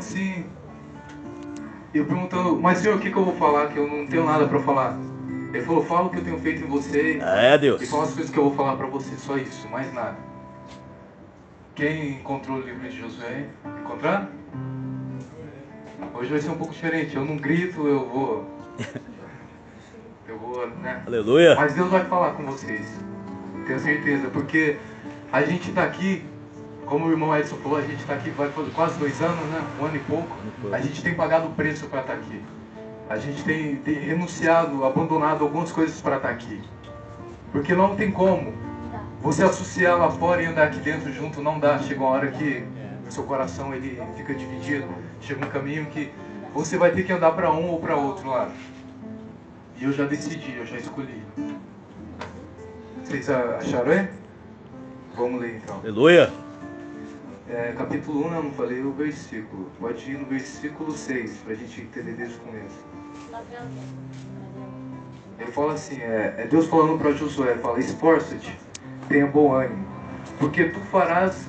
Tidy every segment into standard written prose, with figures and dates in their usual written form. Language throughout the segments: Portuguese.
assim, eu perguntando, mas senhor, o que eu vou falar? Que eu não tenho nada pra falar. Ele falou, fala o que eu tenho feito em você. Deus. E fala as coisas que eu vou falar pra você, só isso, mais nada. Quem encontrou o livro de Josué? Encontraram? Hoje vai ser um pouco diferente, eu não grito, eu vou, né? Aleluia. Mas Deus vai falar com vocês, tenho certeza, porque a gente tá aqui, como o irmão Edson falou, a gente tá aqui vai fazer quase 2 anos, né? 1 ano e pouco. A gente tem pagado o preço para estar aqui. A gente tem renunciado, abandonado algumas coisas para estar aqui. Porque não tem como você associar lá fora e andar aqui dentro junto, não dá. Chega uma hora que o seu coração ele fica dividido. Chega um caminho que você vai ter que andar para um ou para outro lado. E eu já decidi, eu já escolhi. Vocês acharam, hein? Vamos ler então. Aleluia. Capítulo 1, eu não falei o versículo. Pode ir no versículo 6, para a gente entender desde o começo. Ele fala assim, é Deus falando para Josué, fala, esforça-te, tenha bom ânimo, porque tu farás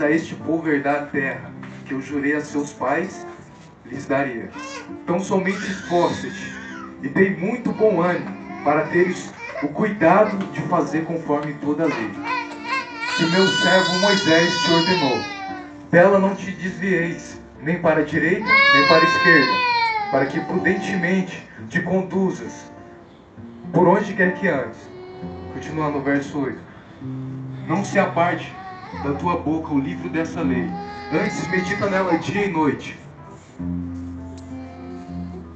a este povo herdar a terra, que eu jurei a seus pais, lhes daria. Então somente esforça-te, e tem muito bom ânimo, para teres o cuidado de fazer conforme toda a lei, que meu servo Moisés te ordenou. Dela não te desvieis, nem para a direita, nem para a esquerda, para que prudentemente te conduzas por onde quer que andes. Continuando no verso 8. Não se aparte da tua boca o livro dessa lei, antes medita nela dia e noite.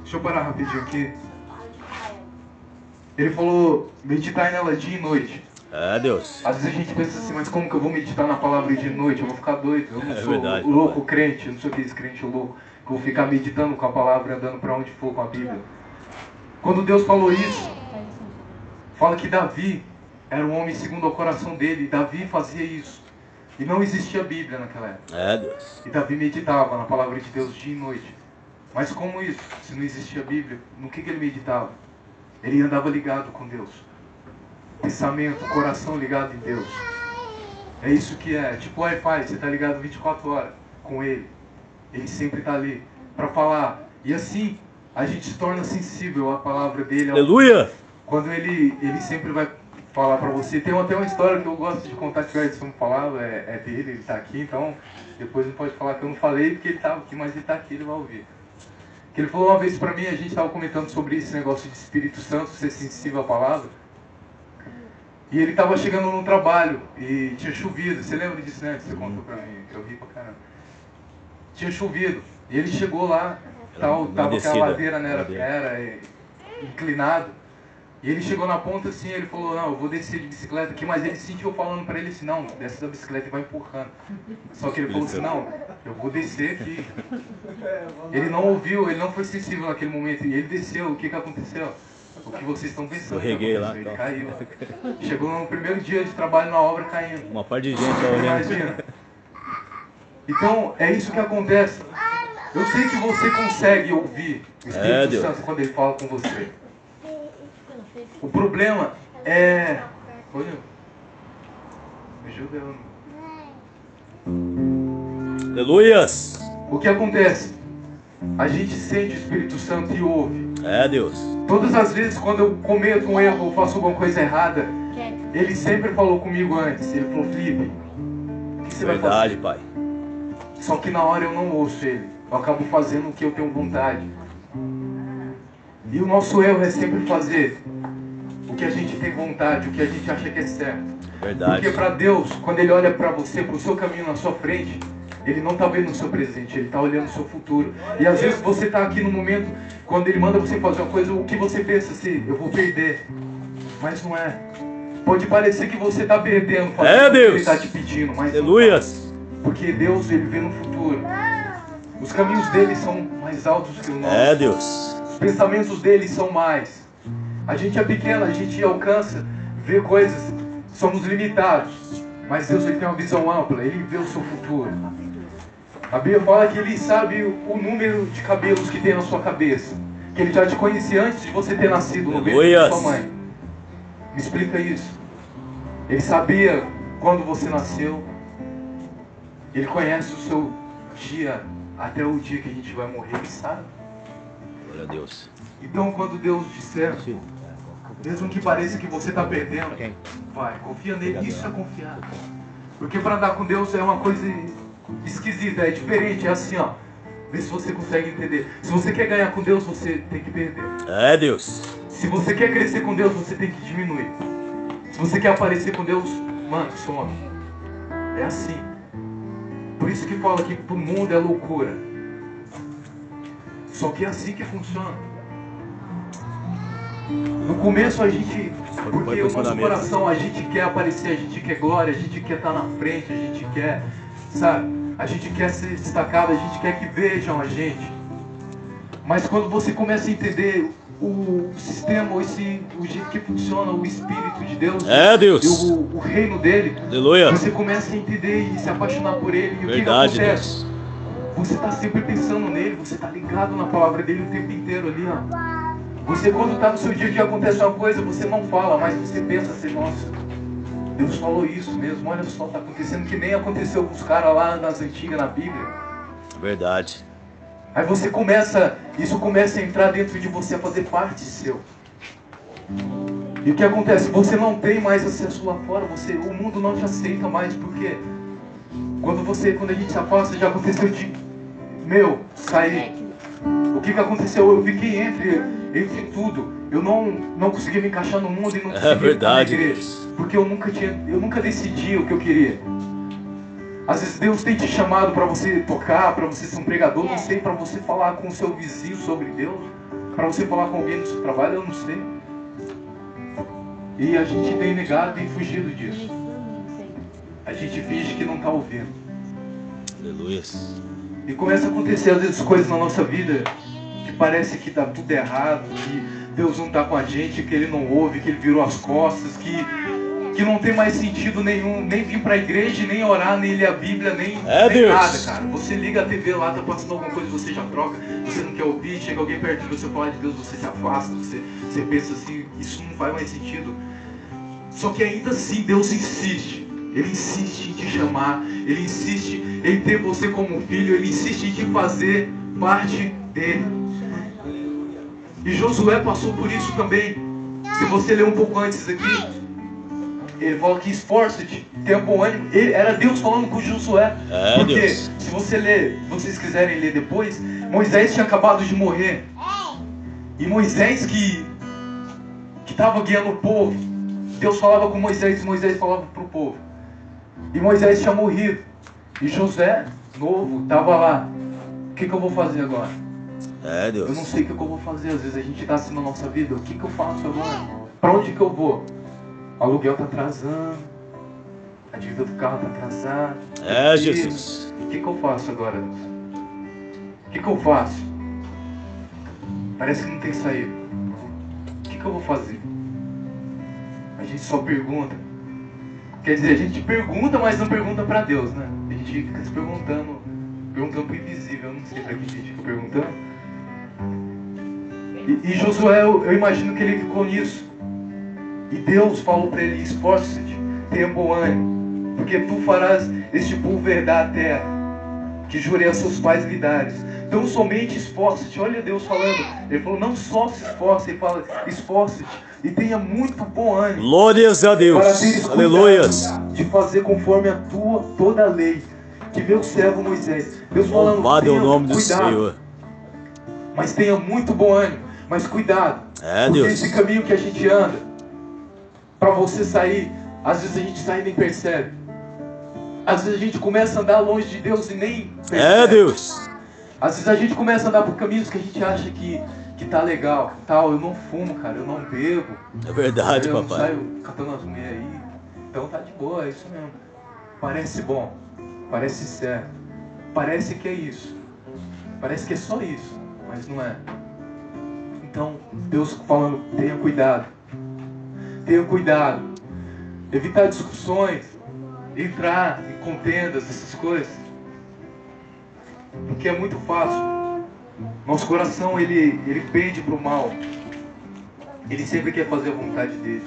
Deixa eu parar rapidinho aqui. Ele falou, meditar nela dia e noite. Deus. Às vezes a gente pensa assim, mas como que eu vou meditar na palavra de noite? Eu vou ficar doido, eu não sou verdade, louco crente, eu não sou aquele crente louco, que eu vou ficar meditando com a palavra, andando para onde for com a Bíblia. Quando Deus falou isso, fala que Davi era um homem segundo o coração dele, Davi fazia isso. E não existia Bíblia naquela época. Deus. E Davi meditava na palavra de Deus dia e noite. Mas como isso? Se não existia Bíblia, no que ele meditava? Ele andava ligado com Deus. Pensamento, coração ligado em Deus. É isso que é. Tipo o Wi-Fi, você está ligado 24 horas com Ele. Ele sempre está ali para falar. E assim, a gente se torna sensível à palavra dele. Aleluia. Quando ele sempre vai falar para você. Tem até uma história que eu gosto de contar, que o Edson falava, é dele, ele está aqui. Então, depois não pode falar que eu não falei, porque ele estava aqui, mas ele está aqui, ele vai ouvir. Que ele falou uma vez para mim, a gente estava comentando sobre esse negócio de Espírito Santo, ser sensível à palavra. E ele estava chegando no trabalho e tinha chovido. Você lembra disso, né? Você contou pra mim, que eu ri pra caramba. Tinha chovido. E ele chegou lá, tava aquela ladeira, né? Era inclinado. E ele chegou na ponta assim, ele falou, não, eu vou descer de bicicleta aqui. Mas ele sentiu falando pra ele assim, não, desce da bicicleta e vai empurrando. Só que ele falou assim, não, eu vou descer aqui. Ele não ouviu, ele não foi sensível naquele momento. E ele desceu, o que aconteceu? O que vocês estão pensando? Escorreguei lá, ele então. caiu. Chegou no primeiro dia de trabalho na obra caindo. Uma parte de gente tá olhando. Imagina. Então, é isso que acontece. Eu sei que você consegue ouvir o Espírito Santo quando ele fala com você. O problema é... Olha, me ajuda. Aleluias. O que acontece? A gente sente o Espírito Santo e ouve. Deus. Todas as vezes quando eu cometo um erro ou faço alguma coisa errada, ele sempre falou comigo antes. Ele falou, Felipe, o que você vai fazer? Verdade, Pai. Só que na hora eu não ouço ele. Eu acabo fazendo o que eu tenho vontade. E o nosso erro é sempre fazer o que a gente tem vontade, o que a gente acha que é certo. Verdade. Porque para Deus, quando Ele olha para você, para o seu caminho na sua frente, Ele não está vendo o seu presente, Ele está olhando o seu futuro. E às vezes você está aqui no momento, quando Ele manda você fazer uma coisa, o que você pensa assim, eu vou perder. Mas não é. Pode parecer que você está perdendo, fazendo o que Ele está te pedindo, mas aleluias. não. Porque Deus, Ele vê no futuro. Os caminhos dele são mais altos que o nosso. Deus. Os pensamentos dele são mais. A gente é pequeno, a gente alcança, vê coisas, somos limitados. Mas Deus, Ele tem uma visão ampla, Ele vê o seu futuro. A Bíblia fala que Ele sabe o número de cabelos que tem na sua cabeça. Que Ele já te conhecia antes de você ter nascido no ventre da sua mãe. Me explica isso. Ele sabia quando você nasceu. Ele conhece dia até o dia que a gente vai morrer, Ele sabe. Glória a Deus. Então, quando Deus disser, mesmo que pareça que você está perdendo, vai, confia nele. Isso é confiar. Porque para andar com Deus é uma coisa esquisita, é diferente, é assim, ó. Vê se você consegue entender. Se você quer ganhar com Deus, você tem que perder. É, Deus. Se você quer crescer com Deus, você tem que diminuir. Se você quer aparecer com Deus, mano, some. É assim. Por isso que fala que pro mundo é loucura. Só que é assim que funciona. No começo a gente, porque o nosso coração, a gente quer aparecer, a gente quer glória, a gente quer estar na frente, a gente quer, sabe? A gente quer ser destacado, a gente quer que vejam a gente. Mas quando você começa a entender o sistema, o jeito que funciona, o Espírito de Deus, Deus. E o reino dele, Aleluia. Você começa a entender e se apaixonar por ele. E Verdade, o que acontece? Deus. Você está sempre pensando nele, você está ligado na palavra dele o tempo inteiro ali, ó. Você quando está no seu dia a dia acontece uma coisa, você não fala, mas você pensa assim, nossa, Deus falou isso mesmo, olha só, está acontecendo que nem aconteceu com os caras lá nas antigas, na Bíblia. Verdade. Aí você começa, isso começa a entrar dentro de você, a fazer parte seu. E o que acontece? Você não tem mais acesso lá fora, o mundo não te aceita mais, porque quando a gente se afasta, já aconteceu de, sair. O que aconteceu? Eu fiquei entre tudo. Eu não conseguia me encaixar no mundo e não conseguia ficar na igreja. Porque eu nunca decidi o que eu queria. Às vezes Deus tem te chamado para você tocar, para você ser um pregador, não sei, para você falar com o seu vizinho sobre Deus, para você falar com alguém no seu trabalho, eu não sei. E a gente tem negado e fugido disso. A gente finge que não está ouvindo. Aleluia. E começa a acontecer às vezes coisas na nossa vida que parece que dá tudo errado, que Deus não está com a gente, que Ele não ouve, que Ele virou as costas, que não tem mais sentido nenhum, nem vir para a igreja, nem orar, nem ler a Bíblia, nem nada, cara. Você liga a TV lá, tá passando alguma coisa, você já troca, você não quer ouvir, chega alguém perto de você falar de Deus, você se afasta, você pensa assim, isso não faz mais sentido. Só que ainda assim Deus insiste. Ele insiste em te chamar, Ele insiste em ter você como filho, Ele insiste em te fazer parte dele. E Josué passou por isso também. Se você ler um pouco antes aqui, ele fala que esforça-te, tenha bom ânimo. Era Deus falando com Josué. Porque Deus. se você ler, vocês quiserem ler depois, Moisés tinha acabado de morrer. E Moisés que estava guiando o povo, Deus falava com Moisés e Moisés falava para o povo. E Moisés tinha morrido. E José, novo, estava lá. O que eu vou fazer agora? Deus. Eu não sei o que eu vou fazer. Às vezes a gente está assim na nossa vida. O que eu faço agora? Para onde que eu vou? O aluguel está atrasando. A dívida do carro está atrasada. Jesus. O que eu faço agora, Deus? O que eu faço? Parece que não tem saída. O que eu vou fazer? A gente só pergunta. Quer dizer, a gente pergunta, mas não pergunta para Deus, né? A gente fica se perguntando para o invisível. Eu não sei para que a gente fica perguntando. E Josué, eu imagino que ele ficou nisso. E Deus falou para ele: esforça-te, tenha bom ânimo, porque tu farás este povo herdar a terra que jurei a seus pais lhe dares. Então somente esforça-te. Olha Deus falando. Ele falou: não só se esforça, ele fala: esforça-te e tenha muito bom ânimo. Glórias a Deus. Para teres Aleluias. de fazer conforme a tua toda a lei que meu servo Moisés. Deus falando: louvado é o nome do cuidado, Senhor. mas tenha muito bom ânimo. Mas cuidado, porque Deus. esse caminho que a gente anda, para você sair, às vezes a gente sai e nem percebe. Às vezes a gente começa a andar longe de Deus e nem percebe. Deus. Às vezes a gente começa a andar por caminhos que a gente acha que tá legal, tal. Eu não fumo, cara, eu não bebo. É verdade, eu papai. não saio catando as mulheres aí. Então tá de boa, é isso mesmo. Parece bom, parece certo, parece que é isso. Parece que é só isso, mas não é. Então, Deus falando: tenha cuidado. Tenha cuidado. Evitar discussões, entrar em contendas, essas coisas. Porque é muito fácil. Nosso coração, ele pende para o mal. Ele sempre quer fazer a vontade dele.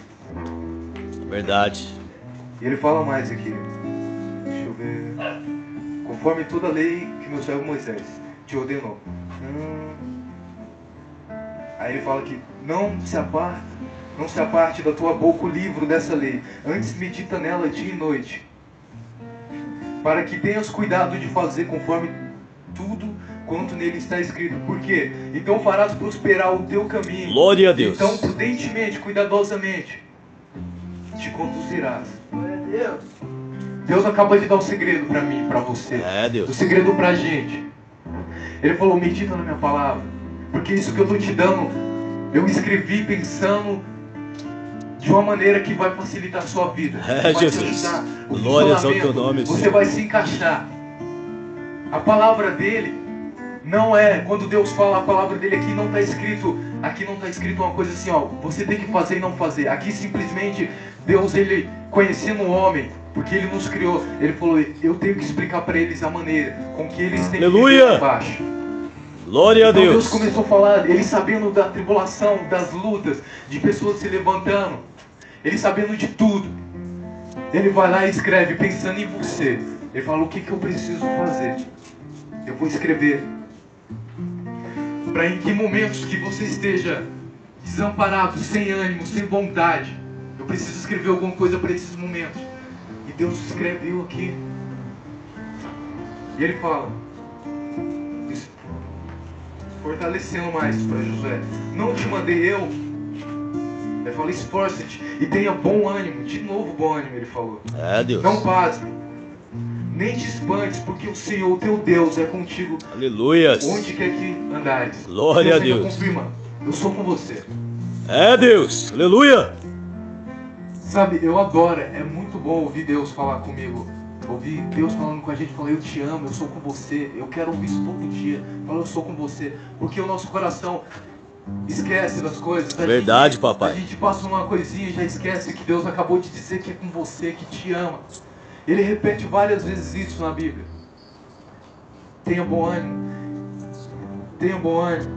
Verdade. E ele fala mais aqui. Deixa eu ver. conforme toda a lei que meu servo Moisés te ordenou. Aí ele fala que não se aparte da tua boca o livro dessa lei, antes medita nela dia e noite, para que tenhas cuidado de fazer conforme tudo quanto nele está escrito. Por quê? Então farás prosperar o teu caminho. Glória a Deus. Então prudentemente, cuidadosamente te conduzirás. Glória a Deus. Deus acaba de dar um segredo para mim, para você. Deus. O segredo pra gente. Ele falou, medita na minha palavra, porque isso que eu estou te dando, eu escrevi pensando de uma maneira que vai facilitar a sua vida. Vai Jesus. te ajudar. O Glórias ao teu funcionamento, nome, você Senhor. vai se encaixar. A palavra dele não é, quando Deus fala a palavra dele aqui não está escrito uma coisa assim, ó, você tem que fazer e não fazer. Aqui simplesmente Deus, ele conhecendo o homem, porque ele nos criou, ele falou, eu tenho que explicar para eles a maneira com que eles têm que viver abaixo. Glória a Então Deus. Deus começou a falar, ele sabendo da tribulação, das lutas, de pessoas se levantando, ele sabendo de tudo. Ele vai lá e escreve pensando em você. Ele fala, o que eu preciso fazer? Eu vou escrever. Para em que momentos que você esteja desamparado, sem ânimo, sem vontade, eu preciso escrever alguma coisa para esses momentos. E Deus escreveu aqui. E ele fala, fortalecendo mais para Josué, não te mandei eu? Ele fala, esforça-te e tenha bom ânimo. De novo bom ânimo, ele falou. Deus. Não pasme, nem te espantes, porque o Senhor, o teu Deus, é contigo. Aleluias. Onde quer que andares. Glória a Deus Deus. confirma, eu sou com você. Deus. Aleluia. Sabe, eu adoro, é muito bom ouvir Deus falar comigo. Ouvir Deus falando com a gente, falar, eu te amo, eu sou com você. Eu quero ouvir isso todo dia. Falar, eu sou com você. Porque o nosso coração esquece das coisas. Verdade, papai. A gente passa uma coisinha e já esquece que Deus acabou de dizer que é com você, que te ama. Ele repete várias vezes isso na Bíblia. Tenha bom ânimo. Tenha bom ânimo.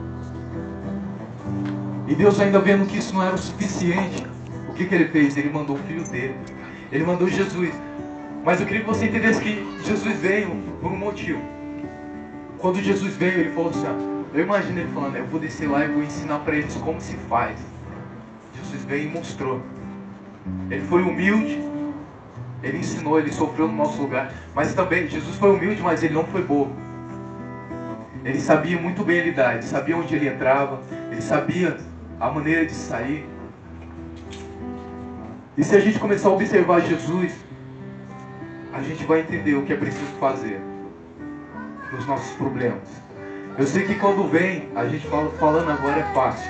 E Deus, ainda vendo que isso não era o suficiente, o que ele fez? Ele mandou o filho dele. Ele mandou Jesus. Mas eu queria que você entendesse que Jesus veio por um motivo. Quando Jesus veio, ele falou assim, eu imagino ele falando, eu vou descer lá e vou ensinar para eles como se faz. Jesus veio e mostrou. Ele foi humilde, ele ensinou, ele sofreu no nosso lugar. Mas também, Jesus foi humilde, mas ele não foi bobo. Ele sabia muito bem lidar, ele sabia onde ele entrava, ele sabia a maneira de sair. E se a gente começar a observar Jesus, a gente vai entender o que é preciso fazer nos nossos problemas. Eu sei que quando vem, a gente falando agora é fácil.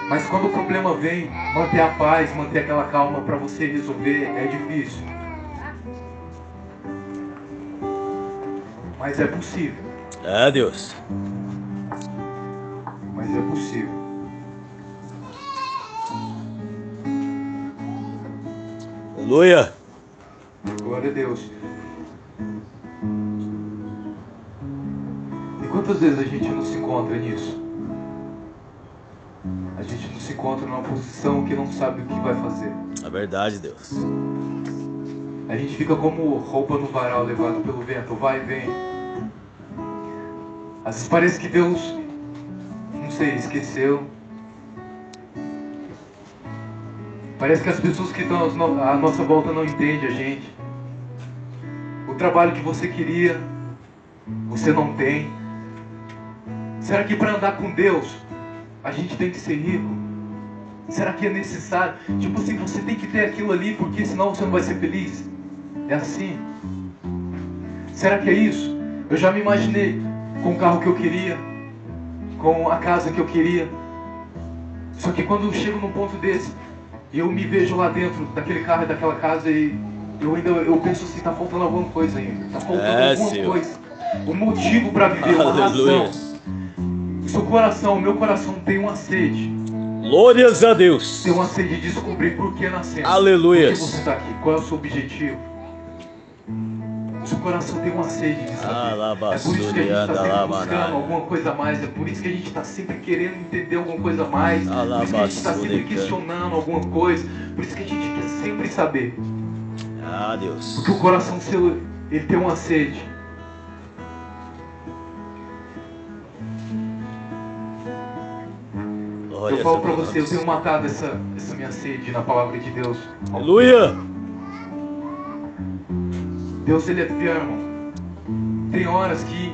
Mas quando o problema vem, manter a paz, manter aquela calma para você resolver é difícil. Mas é possível. Deus. Mas é possível. Aleluia. Glória a Deus. E quantas vezes a gente não se encontra nisso? A gente não se encontra numa posição que não sabe o que vai fazer. É verdade, Deus. A gente fica como roupa no varal levado pelo vento, vai e vem. Às vezes parece que Deus, não sei, esqueceu. Parece que as pessoas que estão à nossa volta não entendem a gente. O trabalho que você queria, você não tem. Será que para andar com Deus, a gente tem que ser rico? Será que é necessário? Tipo assim, você tem que ter aquilo ali, porque senão você não vai ser feliz? É assim? Será que é isso? Eu já me imaginei com o carro que eu queria, com a casa que eu queria. Só que quando eu chego num ponto desse, e eu me vejo lá dentro daquele carro e daquela casa, e eu penso assim, tá faltando alguma coisa ainda. Tá faltando alguma coisa. Um motivo para viver, uma razão. O seu coração, o meu coração tem uma sede. Glórias a Deus. Tem uma sede de descobrir por que nascemos. Aleluia. Por que você está aqui? Qual é o seu objetivo? O seu coração tem uma sede de saber. É por isso que a gente está sempre buscando alguma coisa a mais. É por isso que a gente está sempre querendo entender alguma coisa a mais. Por isso que a gente está sempre questionando alguma coisa. Por isso que a gente quer sempre saber. Deus. Porque o coração seu, ele tem uma sede. Glória Eu falo a pra Deus. você, eu tenho matado essa minha sede na palavra de Deus. Aleluia. Deus, ele é fiel, irmão. Tem horas que